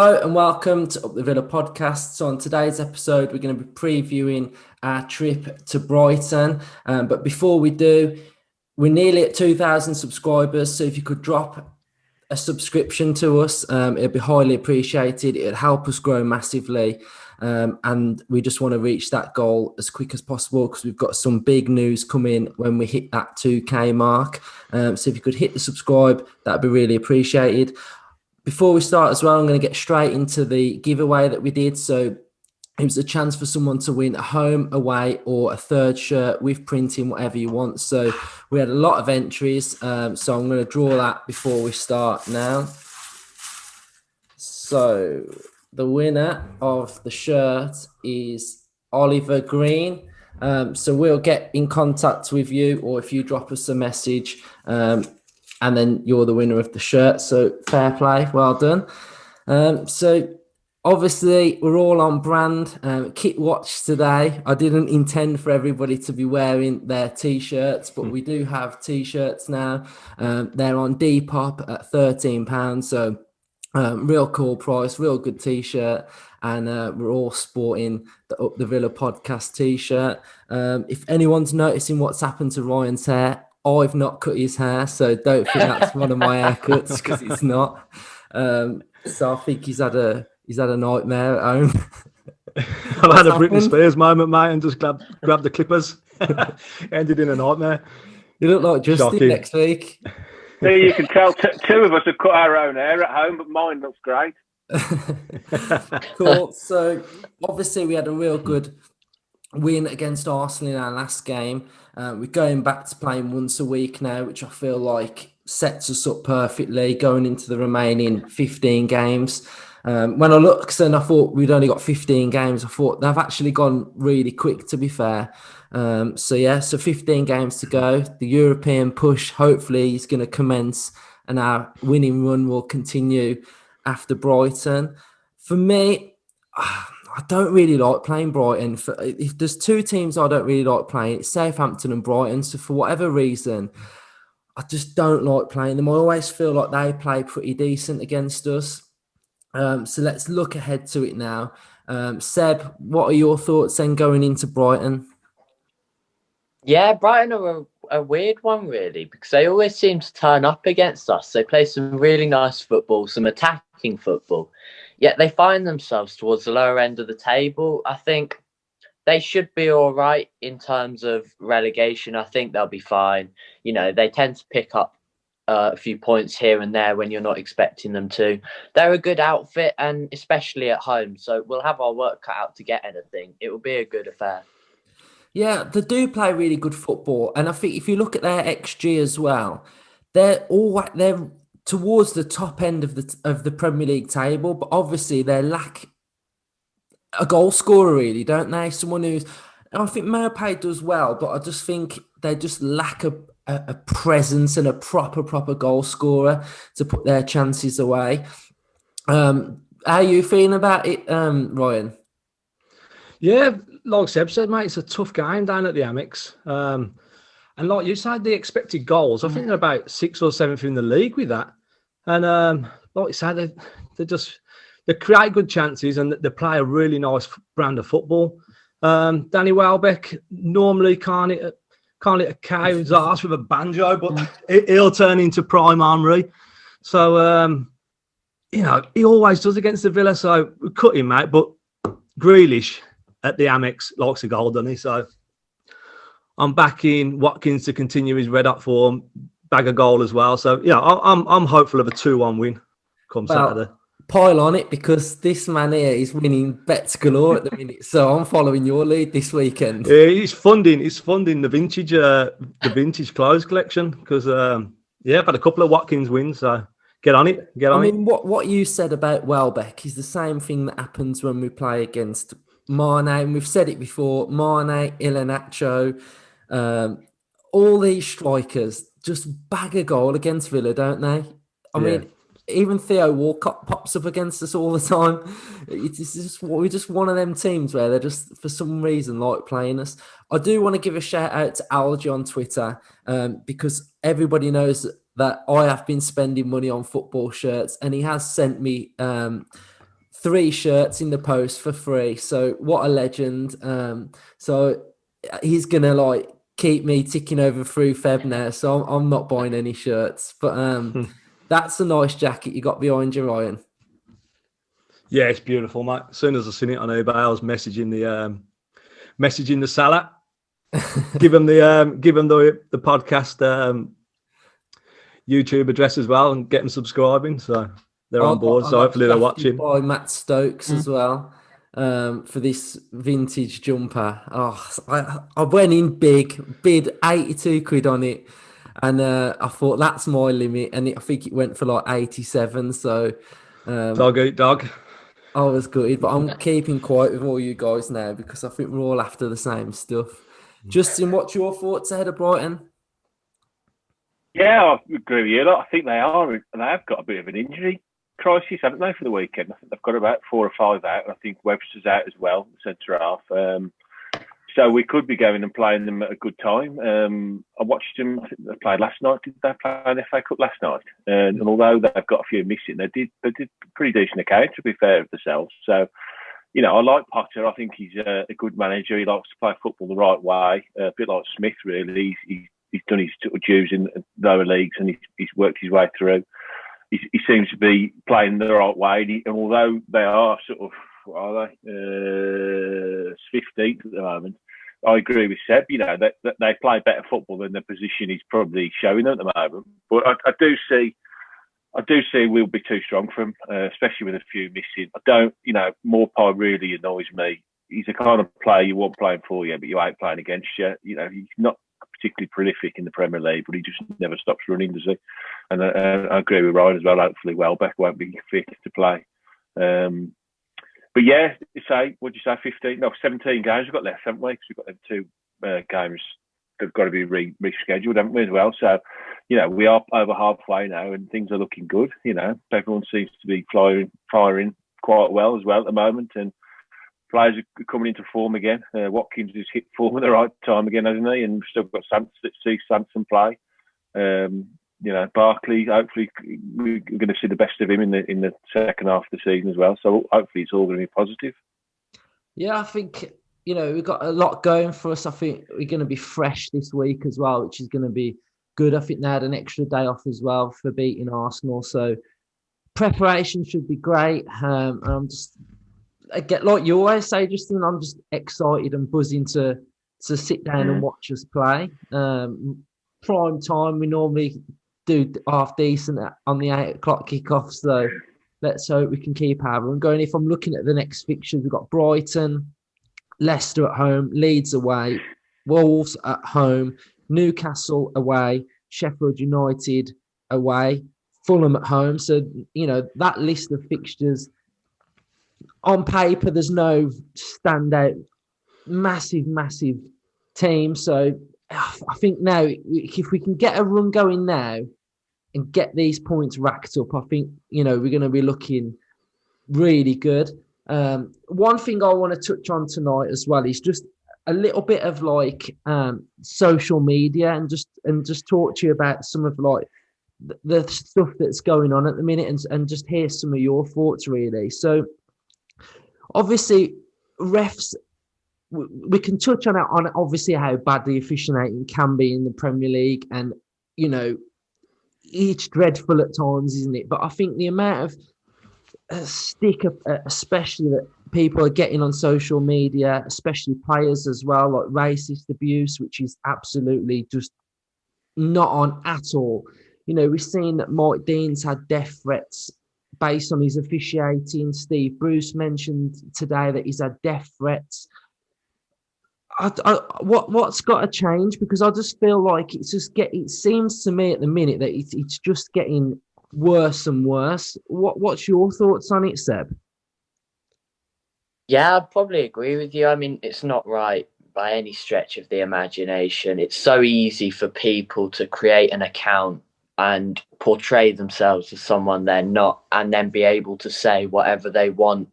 Hello and welcome to Up the Villa podcast. So on today's episode, we're going to be previewing our trip to Brighton. But before we do, we're nearly at 2,000 subscribers. So if you could drop a subscription to us, it'd be highly appreciated. It'd help us grow massively. And we just want to reach that goal as quick as possible because we've got some big news coming when we hit that 2K mark. So if you could hit the subscribe, that'd be really appreciated. Before we start as well, I'm going to get straight into the giveaway that we did. So it was a chance for someone to win a home, away, or a third shirt with printing, whatever you want. So we had a lot of entries. So I'm going to draw that before we start now. So the winner of the shirt is Oliver Green. So we'll get in contact with you, or if you drop us a message, and then you're the winner of the shirt. So fair play, well done. So obviously we're all on brand. Kit watch today. I didn't intend for everybody to be wearing their t-shirts, but we do have t-shirts now. They're on Depop at £13. So real cool price, real good t-shirt. And we're all sporting the Up the Villa podcast t-shirt. If anyone's noticing what's happened to Ryan's hair, I've not cut his hair, so don't think that's one of my haircuts because it's not. So I think he's had a nightmare at home. I've had a Britney Spears moment, mate, and just grabbed the clippers. Ended in a nightmare. You look like Justin Shocking. Next week. So you can tell two of us have cut our own hair at home, but mine looks great. Cool. So obviously we had a real good win against Arsenal in our last game. We're going back to playing once a week now, which I feel like sets us up perfectly going into the remaining 15 games. When I looked and I thought we'd only got 15 games, I thought they've actually gone really quick, to be fair. So 15 games to go. The European push hopefully is going to commence and our winning run will continue after Brighton. For me, I don't really like playing Brighton. If there's two teams I don't really like playing, it's Southampton and Brighton. So for whatever reason, I just don't like playing them. I always feel like they play pretty decent against us. So let's look ahead to it now. Seb, what are your thoughts then going into Brighton? Yeah, Brighton are a weird one, really, because they always seem to turn up against us. They play some really nice football, some attacking football. Yet they find themselves towards the lower end of the table. I think they should be all right in terms of relegation. I think they'll be fine. You know, they tend to pick up a few points here and there when you're not expecting them to. They're a good outfit, and especially at home. So we'll have our work cut out to get anything. It will be a good affair. Yeah, they do play really good football. And I think if you look at their XG as well, they're towards the top end of the Premier League table, but obviously they lack a goal scorer, really, don't they? Someone who's, I think Maupay does well, but I just think they just lack a presence and a proper goal scorer to put their chances away. How are you feeling about it, Ryan? Yeah, like Seb said, mate, it's a tough game down at the Amex. And like you said, the expected goals, I think they're about 6th or 7th in the league with that. And like you said, they create good chances and they play a really nice brand of football. Danny Welbeck normally can't hit a cow's arse with a banjo, but he'll turn into prime Henry. So, he always does against the Villa. So we cut him, mate. But Grealish at the Amex likes a goal, doesn't he? So I'm backing Watkins to continue his red hot form, bag a goal as well. So yeah, I'm hopeful of a 2-1 win come Saturday. Pile on it because this man here is winning bets galore at the minute. So I'm following your lead this weekend. Yeah, he's funding the vintage clothes collection because I've had a couple of Watkins wins. So get on it. I mean, what you said about Welbeck is the same thing that happens when we play against Mane. And we've said it before. Mane, Iheanacho, all these strikers just bag a goal against Villa, don't they? I mean, even Theo Walcott pops up against us all the time. We're just one of them teams where they're just, for some reason, like playing us. I do want to give a shout out to Algie on Twitter because everybody knows that I have been spending money on football shirts, and he has sent me 3 shirts in the post for free. So what a legend. So he's gonna like keep me ticking over through Feb now. So I'm not buying any shirts. But that's a nice jacket you got behind you, Ryan. Yeah, it's beautiful, mate. As soon as I seen it on eBay, I was messaging the seller, give him the podcast YouTube address as well, and get them subscribing. So they're on board. So hopefully they're watching. By Matt Stokes as well for this vintage jumper. Oh, I went in bid 82 quid on it, and I thought that's my limit, and I think it went for like 87. So Dog eat dog. I was gutted, but I'm keeping quiet with all you guys now because I think we're all after the same stuff. Justin, what's your thoughts ahead of Brighton? Yeah, I agree with you. I think they have got a bit of an injury crisis, haven't they, for the weekend? I think they've got about 4 or 5 out. I think Webster's out as well, the centre half. So we could be going and playing them at a good time. I watched them. I think they played last night. Did they play an FA Cup last night? And although they've got a few missing, they did pretty decent account, to be fair of themselves. So, you know, I like Potter. I think he's a good manager. He likes to play football the right way, a bit like Smith, really. He's done his dues in lower leagues and he's worked his way through. He seems to be playing the right way. And although they are sort of, what are they, 15th at the moment, I agree with Seb. You know, they play better football than the position he's probably showing them at the moment. But I do see we'll be too strong for him, especially with a few missing. Morpie really annoys me. He's the kind of player you want playing for you, but you ain't playing against you. You know, he's not particularly prolific in the Premier League, but he just never stops running, does he? And I agree with Ryan as well. Hopefully Welbeck won't be fit to play. But yeah, what'd you say, 15? No, 17 games we've got left, haven't we? Because we've got them 2 games that have got to be rescheduled, haven't we, as well? So, you know, we are over halfway now and things are looking good. You know, everyone seems to be firing quite well as well at the moment. And players are coming into form again. Watkins has hit form at the right time again, hasn't he? And we've still got Samson play. You know, Barkley, hopefully we're going to see the best of him in the second half of the season as well. So hopefully it's all going to be positive. Yeah, I think, you know, we've got a lot going for us. I think we're going to be fresh this week as well, which is going to be good. I think they had an extra day off as well for beating Arsenal. So preparation should be great. I'm just, like you always say, Justin, I'm just excited and buzzing to sit down and watch us play. Prime time, we normally do half decent on the 8 o'clock kickoff. So let's hope we can keep our run going. If I'm looking at the next fixtures, we've got Brighton, Leicester at home, Leeds away, Wolves at home, Newcastle away, Sheffield United away, Fulham at home. So, you know, that list of fixtures, on paper, there's no standout massive team. So I think now, if we can get a run going now and get these points racked up, I think, you know, we're going to be looking really good. One thing I want to touch on tonight as well is just a little bit of like social media and just talk to you about some of like the stuff that's going on at the minute and just hear some of your thoughts really. So obviously refs, we can touch on obviously how bad the officiating can be in the Premier League, and you know it's dreadful at times, isn't it? But I think the amount of stick, especially that people are getting on social media, especially players as well, like racist abuse, which is absolutely just not on at all. You know, we've seen that Mike Dean's had death threats based on his officiating. Steve Bruce mentioned today that he's had death threats. What's got to change? Because I just feel like it seems to me at the minute that it's just getting worse and worse. What's your thoughts on it, Seb? Yeah, I'd probably agree with you. I mean, it's not right by any stretch of the imagination. It's so easy for people to create an account and portray themselves as someone they're not, and then be able to say whatever they want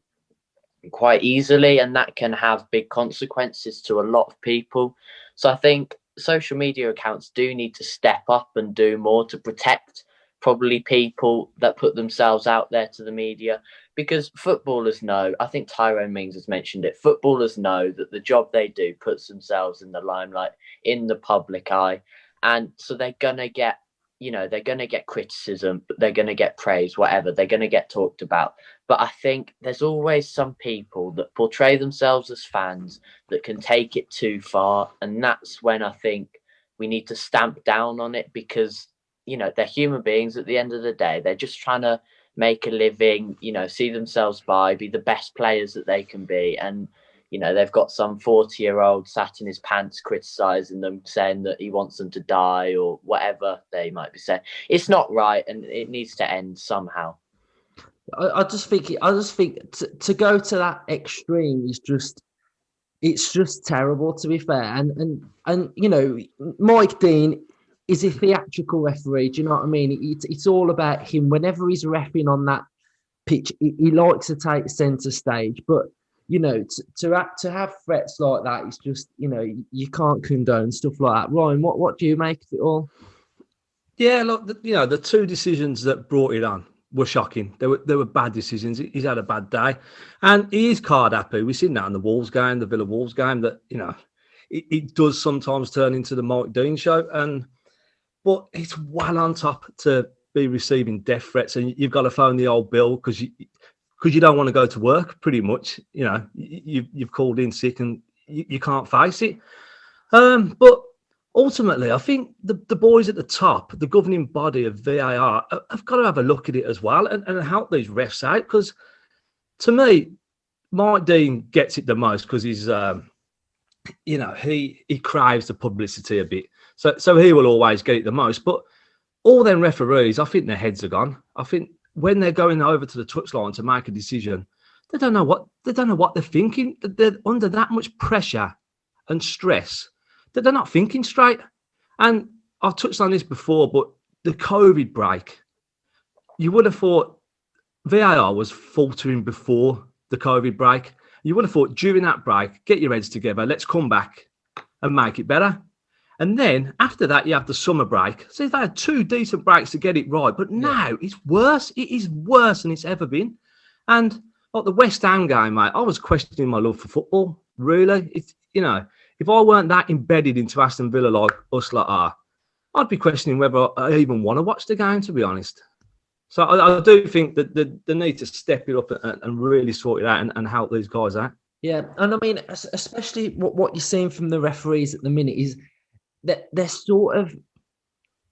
quite easily, and that can have big consequences to a lot of people. So I think social media accounts do need to step up and do more to protect probably people that put themselves out there to the media, because footballers know, I think Tyrone Mings has mentioned it, footballers know that the job they do puts themselves in the limelight, in the public eye. And so they're going to get, they're going to get criticism, but they're going to get praise, whatever. They're going to get talked about. But I think there's always some people that portray themselves as fans that can take it too far. And that's when I think we need to stamp down on it, because, they're human beings at the end of the day. They're just trying to make a living, see themselves be the best players that they can be. And, they've got some 40-year-old sat in his pants criticizing them, saying that he wants them to die or whatever they might be saying. It's not right, and it needs to end somehow. I just think to go to that extreme is it's just terrible, to be fair. And Mike Dean is a theatrical referee. Do you know what I mean? It's all about him. Whenever he's reffing on that pitch, he likes to take centre stage. But to have threats like that, it's just you can't condone stuff like that. Ryan, what do you make of it all? Yeah, look, the two decisions that brought it on were shocking. They were bad decisions. He's had a bad day, and he is card happy. We've seen that in the Wolves game, the Villa Wolves game. That it does sometimes turn into the Mike Dean show, but it's well on top to be receiving death threats, and you've got to phone the old bill because you don't want to go to work. Pretty much, you've called in sick and you can't face it. But ultimately, I think the boys at the top, the governing body of VAR, have got to have a look at it as well and help these refs out. Because to me, Mike Dean gets it the most because he's, he craves the publicity a bit. So he will always get it the most. But all them referees, I think their heads are gone. I think when they're going over to the touchline to make a decision, they don't know what they're thinking. They're under that much pressure and stress that they're not thinking straight. And I've touched on this before, but the COVID break, you would have thought VAR was faltering before the COVID break. You would have thought during that break, get your heads together, let's come back and make it better. And then after that, you have the summer break. So they had 2 decent breaks to get it right. But now it's worse. It is worse than it's ever been. And like the West Ham game, mate, I was questioning my love for football. Really, it's if I weren't that embedded into Aston Villa like us are, I'd be questioning whether I even want to watch the game, to be honest. So I do think that they need to step it up and really sort it out and help these guys out. Yeah, and I mean, especially what you're seeing from the referees at the minute is that they're sort of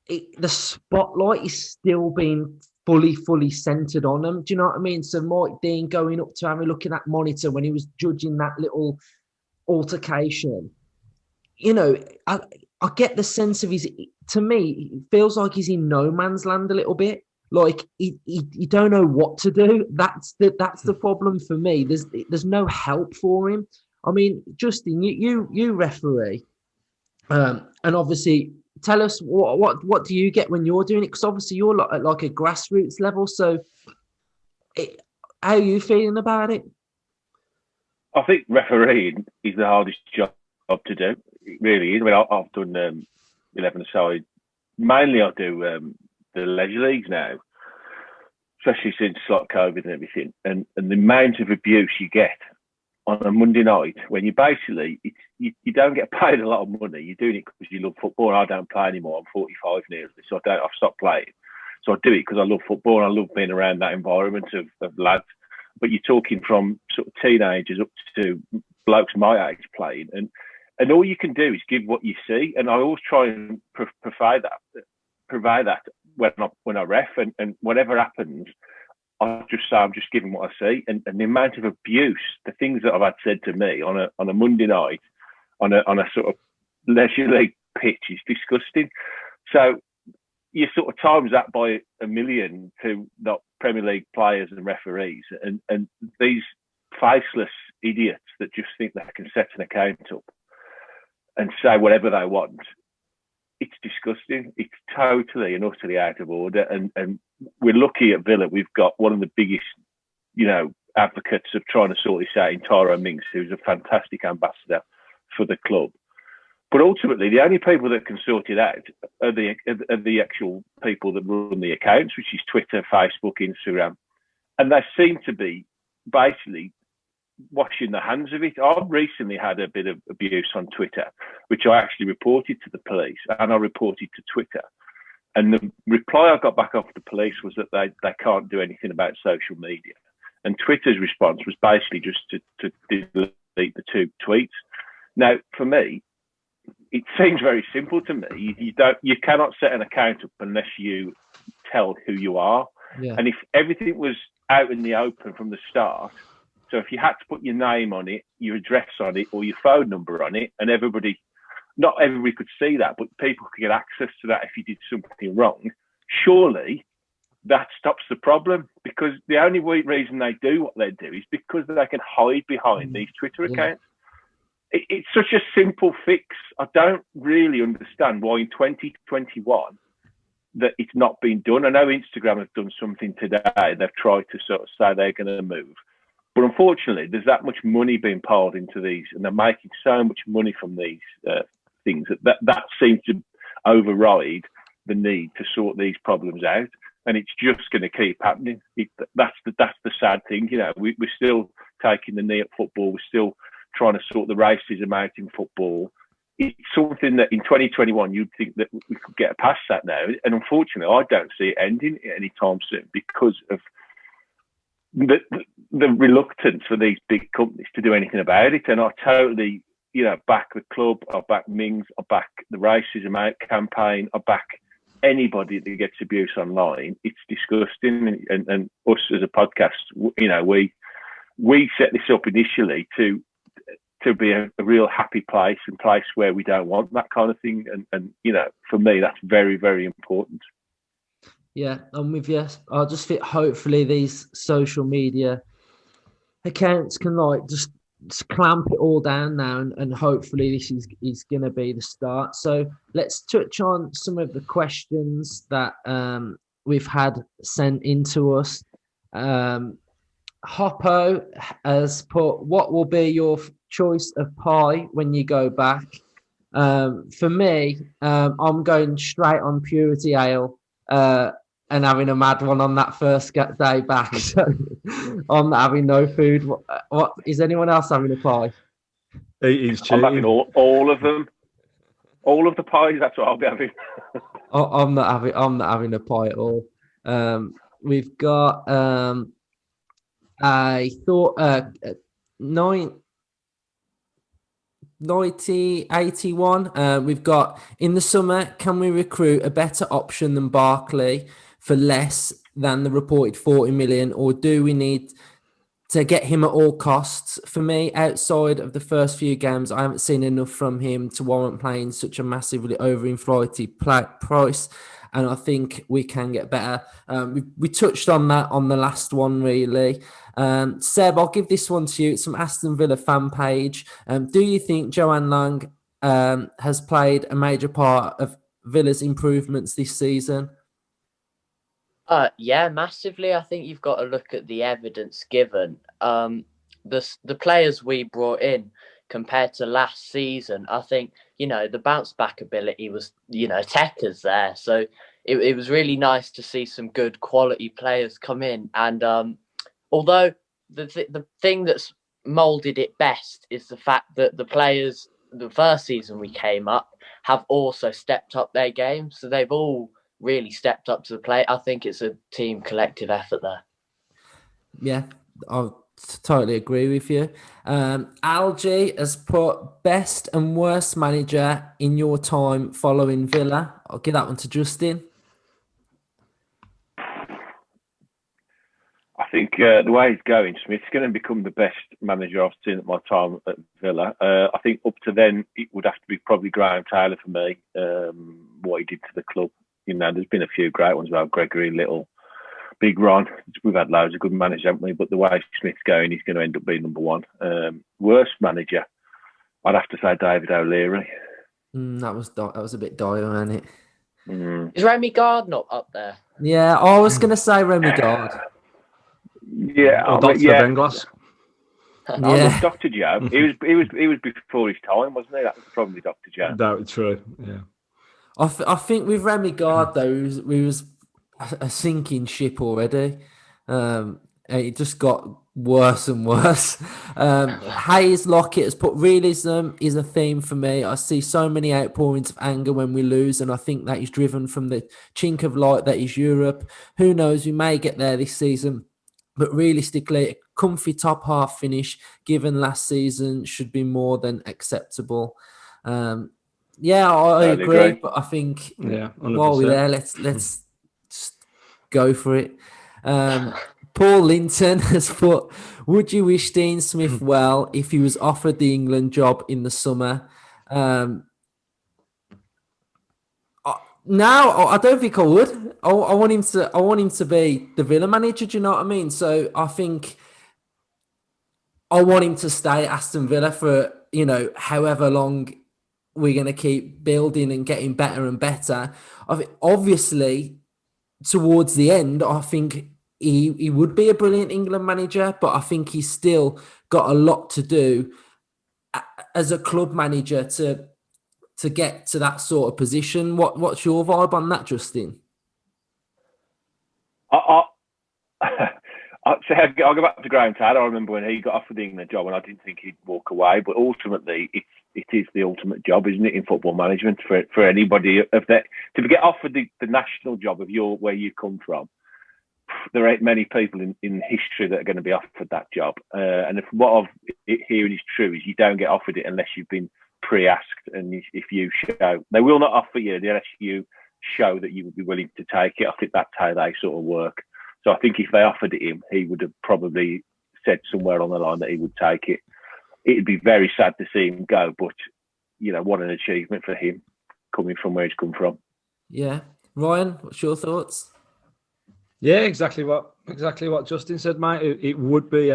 the spotlight is still being fully centered on them. Do you know what I mean? So Mike Dean going up to have a look at that monitor when he was judging that little altercation. I get the sense of to me, it feels like he's in no man's land a little bit. Like he don't know what to do. That's the problem for me. There's no help for him. I mean, Justin, you referee, and obviously tell us what do you get when you're doing it? Because obviously you're at like a grassroots level. So, how are you feeling about it? I think refereeing is the hardest job to do. It really is. I mean, I've done 11-a-side. Mainly, I do the leisure leagues now, especially since like COVID and everything. And the amount of abuse you get on a Monday night when you basically you don't get paid a lot of money. You're doing it because you love football. I don't play anymore. I'm 45 nearly, so I've stopped playing. So I do it because I love football and I love being around that environment of lads. But you're talking from sort of teenagers up to blokes my age playing, and all you can do is give what you see. And I always try and provide that when I ref, and whatever happens, I just say I'm just giving what I see. And the amount of abuse, the things that I've had said to me on a Monday night on a sort of leisure league pitch is disgusting. So you sort of times that by a million to not Premier League players and referees, and these faceless idiots that just think they can set an account up and say whatever they want. It's disgusting. It's totally and utterly out of order. And we're lucky at Villa. We've got one of the biggest, advocates of trying to sort this out in Tyrone Mings, who's a fantastic ambassador for the club. But ultimately, the only people that can sort it out are the actual people that run the accounts, which is Twitter, Facebook, Instagram. and they seem to be basically washing their hands of it. I've recently had a bit of abuse on Twitter, which I actually reported to the police, and I reported to Twitter. And the reply I got back off the police was that they can't do anything about social media. And Twitter's response was basically just to delete the two tweets. Now, for me, it seems very simple to me. You cannot set an account up unless you tell who you are. Yeah. And if everything was out in the open from the start, so if you had to put your name on it, your address on it, or your phone number on it, and not everybody could see that, but people could get access to that if you did something wrong, surely that stops the problem, because the only reason they do what they do is because they can hide behind these Twitter accounts. It's such a simple fix. I don't really understand why in 2021 that it's not been done. I know Instagram have done something today. They've tried to sort of say they're going to move. But unfortunately, there's that much money being piled into these, and they're making so much money from these things that seems to override the need to sort these problems out. And it's just going to keep happening. That's the sad thing. You know, we're still taking the knee at football. We're still trying to sort the racism out in football. It's something that in 2021 you'd think that we could get past that now, and unfortunately, I don't see it ending anytime soon because of the reluctance for these big companies to do anything about it. And I totally, back the club. I back Mings. I back the Racism Out campaign. I back anybody that gets abuse online. It's disgusting. And us as a podcast, we set this up initially to be a real happy place and place where we don't want that kind of thing. And for me, that's very, very important. Yeah, I'm with you. I just think hopefully these social media accounts can just clamp it all down now, and hopefully this is going to be the start. So let's touch on some of the questions that we've had sent into us. Hoppo has put, what will be your choice of pie when you go back? For me, I'm going straight on Purity Ale and having a mad one on that first day back. So I'm not having no food. What is anyone else having a pie? He's cheating. I'm having all of them. All of the pies, that's what I'll be having. I'm not having a pie at all. We've got I thought 8081. We've got, in the summer, can we recruit a better option than Barkley for less than the reported 40 million, or do we need to get him at all costs? For me, outside of the first few games, I haven't seen enough from him to warrant playing such a massively overinflated price, and I think we can get better. We touched on that on the last one, really. Seb, I'll give this one to you. It's from Aston Villa fan page. Do you think Joanne Lang has played a major part of Villa's improvements this season? Yeah, massively. I think you've got to look at the evidence given. The players we brought in compared to last season, I think, the bounce back ability was, Tekka's there. So it was really nice to see some good quality players come in. And although the thing that's moulded it best is the fact that the players, the first season we came up, have also stepped up their game. So they've all really stepped up to the plate. I think it's a team collective effort there. Yeah, I'll totally agree with you. Algie has put best and worst manager in your time following Villa. I'll give that one to Justin. I think the way he's going, Smith's going to become the best manager I've seen at my time at Villa. I think up to then, it would have to be probably Graham Taylor for me, what he did to the club. There's been a few great ones about Gregory Little, Big Ron. We've had loads of good managers, haven't we? But the way Smith's going, he's going to end up being number one. Worst manager, I'd have to say David O'Leary. That was a bit dire, wasn't it? Is Remy Gard not up there? Yeah, I was going to say Remy Gard. Yeah, or Dr. Venglas. Yeah, Dr. Joe. He was before his time, wasn't he? That was probably Dr. Joe. That's true. Yeah. I think with Remy Gard though, we was a sinking ship already. It just got worse and worse. Hayes Lockett has put realism is a theme for me. I see so many outpourings of anger when we lose, and I think that is driven from the chink of light that is Europe. Who knows? We may get there this season, but realistically, a comfy top half finish given last season should be more than acceptable. Yeah, I agree, but I think 100%. while we're there, let's just go for it. Paul Linton has put, would you wish Dean Smith well if he was offered the England job in the summer? No, I don't think I would. I want him to be the Villa manager. Do you know what I mean? So I think I want him to stay at Aston Villa for, however long we're going to keep building and getting better and better. Obviously, towards the end, I think he would be a brilliant England manager, but I think he's still got a lot to do as a club manager to get to that sort of position. What's your vibe on that, Justin? I'll go back to Graham Taylor. I remember when he got offered the England job, and I didn't think he'd walk away. But ultimately, it is the ultimate job, isn't it, in football management for anybody of that to get offered the national job of where you come from. There ain't many people in history that are going to be offered that job. And if what I've hearing is true, is you don't get offered it unless you've been pre-asked, and if you show, they will not offer you unless you show that you would be willing to take it. I think that's how they sort of work. So I think if they offered it him, he would have probably said somewhere along the line that he would take it. It'd be very sad to see him go, but what an achievement for him coming from where he's come from. Yeah, Ryan, what's your thoughts? Yeah, exactly what Justin said, mate. It would be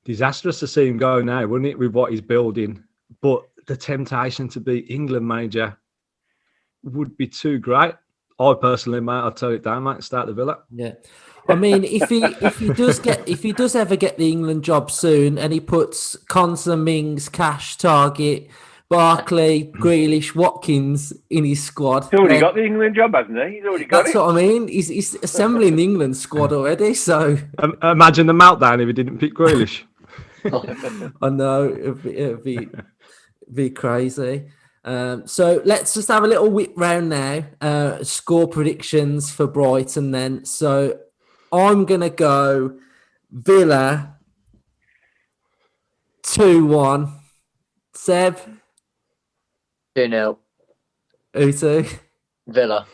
disastrous to see him go now, wouldn't it, with what he's building? But the temptation to be England manager would be too great. I personally, mate, I'll tell it down, mate. Start the Villa. Yeah, I mean, if he does ever get the England job soon, and he puts Conser, Mings, Cash, Target, Barkley, Grealish, Watkins in his squad. He's already got the England job, hasn't he? He's already got it. That's what I mean. He's assembling the England squad already. So imagine the meltdown if he didn't pick Grealish. I know it'd be crazy. So let's just have a little whip round now. Score predictions for Brighton then. So I'm gonna go Villa 2-1. Seb? 2-0. Utu? Villa.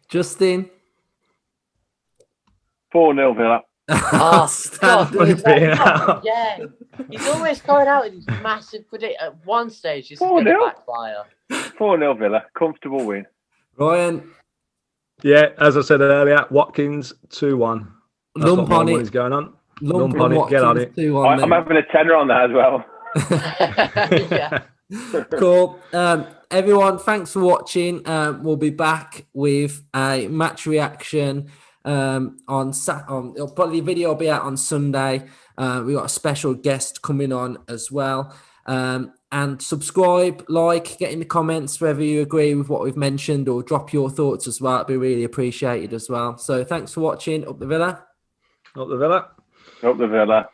Justin? 4-0 Villa. Yeah. He's always going out with these massive predict. At one stage, he's going to backfire. 4-0 Villa. Comfortable win. Ryan? Yeah, as I said earlier, Watkins 2-1. Lump on it. Is going on. Lump on it. Get on it. 2-1, I'm having a tenner on that as well. Yeah. Cool. Everyone, thanks for watching. We'll be back with a match reaction on probably the video will be out on Sunday. We got a special guest coming on as well. And subscribe, get in the comments whether you agree with what we've mentioned, or drop your thoughts as well. It'd be really appreciated as well. So thanks for watching. Up the Villa. Up the Villa. Up the Villa.